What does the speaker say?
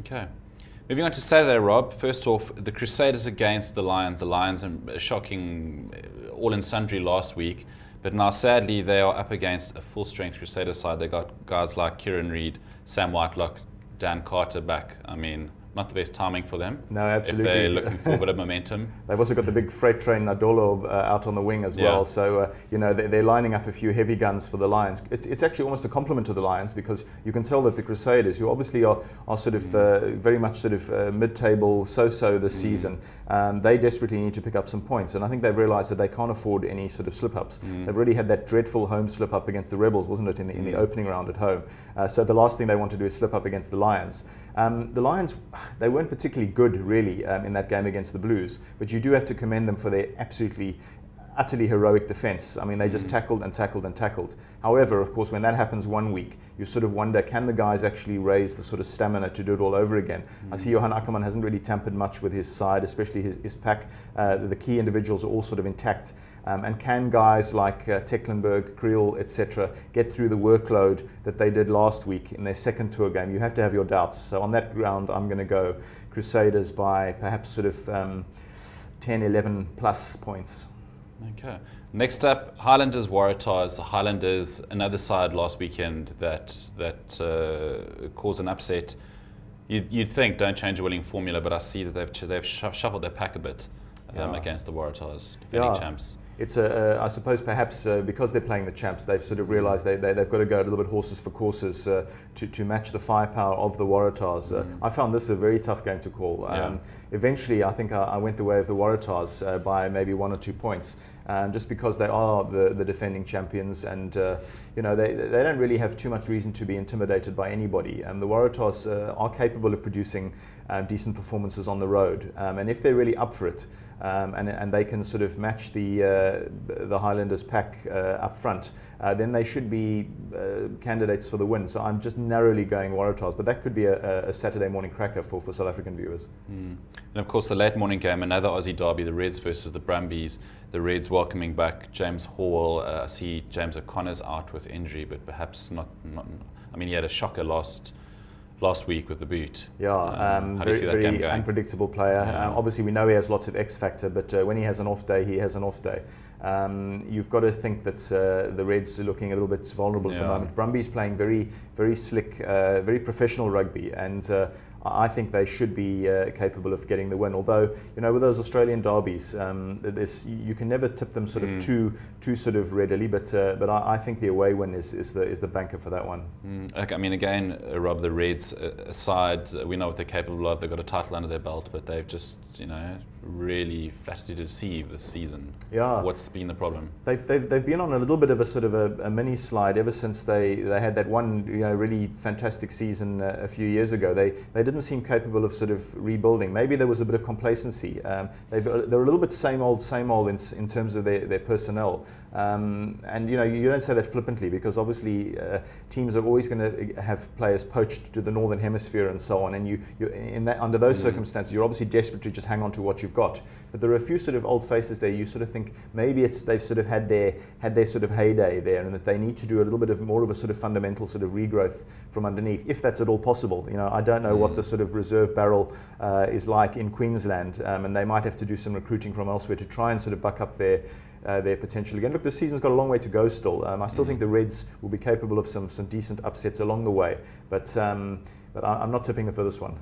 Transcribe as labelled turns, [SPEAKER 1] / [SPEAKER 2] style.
[SPEAKER 1] Okay. Moving on to Saturday, Rob. First off, the Crusaders against the Lions. The Lions, a shocking all in sundry last week. But now, sadly, they are up against a full-strength Crusader side. They got guys like Kieran Reid, Sam Whitelock, Dan Carter back. I mean, not the best timing for them.
[SPEAKER 2] No, absolutely.
[SPEAKER 1] If they're looking for a bit of momentum.
[SPEAKER 2] They've also got the big freight train Nadolo out on the wing as well. So, they're lining up a few heavy guns for the Lions. It's actually almost a compliment to the Lions, because you can tell that the Crusaders, who obviously are sort of very much sort of mid-table, so-so this season, they desperately need to pick up some points. And I think they've realised that they can't afford any sort of slip-ups. They've really had that dreadful home slip-up against the Rebels, wasn't it, in the opening round at home. So the last thing they want to do is slip up against the Lions. The Lions, they weren't particularly good, really, in that game against the Blues, but you do have to commend them for their utterly heroic defence. I mean, they just tackled and tackled and tackled. However, of course, when that happens one week, you sort of wonder, can the guys actually raise the sort of stamina to do it all over again? I see Johan Ackermann hasn't really tampered much with his side, especially his pack. The key individuals are all sort of intact. And can guys like Tecklenburg, Creel, etc., get through the workload that they did last week in their second tour game? You have to have your doubts. So on that ground, I'm going to go Crusaders by perhaps sort of 10, 11 plus points.
[SPEAKER 1] Okay. Next up, Highlanders Waratahs. The Highlanders, another side last weekend that caused an upset. You'd think don't change a winning formula, but I see that they've shuffled their pack a bit against the Waratahs, defending champs.
[SPEAKER 2] It's I suppose perhaps because they're playing the champs, they've sort of realised they've got to go a little bit horses for courses to match the firepower of the Waratahs. I found this a very tough game to call. Eventually, I think I went the way of the Waratahs by maybe 1 or 2 points. Just because they are the defending champions, and they don't really have too much reason to be intimidated by anybody. The Waratahs are capable of producing decent performances on the road, and if they're really up for it, and they can sort of match the Highlanders pack up front, then they should be candidates for the win. So I'm just narrowly going Waratahs, but that could be a Saturday morning cracker for South African viewers.
[SPEAKER 1] And of course, the late morning game, another Aussie derby, the Reds versus the Brumbies. The Reds welcoming back James Hall. I see James O'Connor's out with injury, but perhaps not. I mean, he had a shocker last week with the boot.
[SPEAKER 2] Yeah,
[SPEAKER 1] how do you see that game going?
[SPEAKER 2] Unpredictable player. Obviously, we know he has lots of X factor, but when he has an off day, he has an off day. You've got to think that the Reds are looking a little bit vulnerable at the moment. Brumbies playing very, very slick, very professional rugby, and I think they should be capable of getting the win. Although, with those Australian derbies, you can never tip them sort of too sort of readily. But I think the away win is the banker for that one.
[SPEAKER 1] Okay, I mean, again, Rob, the Reds aside, we know what they're capable of. They've got a title under their belt, but they've just really flatly deceived this season.
[SPEAKER 2] Yeah.
[SPEAKER 1] What's been the problem?
[SPEAKER 2] They've been on a little bit of a sort of a mini slide ever since they had that one really fantastic season a few years ago. They didn't seem capable of sort of rebuilding. Maybe there was a bit of complacency. They're a little bit same old in terms of their personnel. And you don't say that flippantly, because obviously teams are always going to have players poached to the northern hemisphere and so on. And under those circumstances, you're obviously desperate to just hang on to what you've got. But there are a few sort of old faces there. You sort of think maybe they've sort of had their sort of heyday there, and that they need to do a little bit more of a sort of fundamental sort of regrowth from underneath, if that's at all possible. I don't know what the sort of reserve barrel is like in Queensland, and they might have to do some recruiting from elsewhere to try and sort of buck up their potential again. Look, this season's got a long way to go still. I still think the Reds will be capable of some decent upsets along the way, but I'm not tipping them for this one.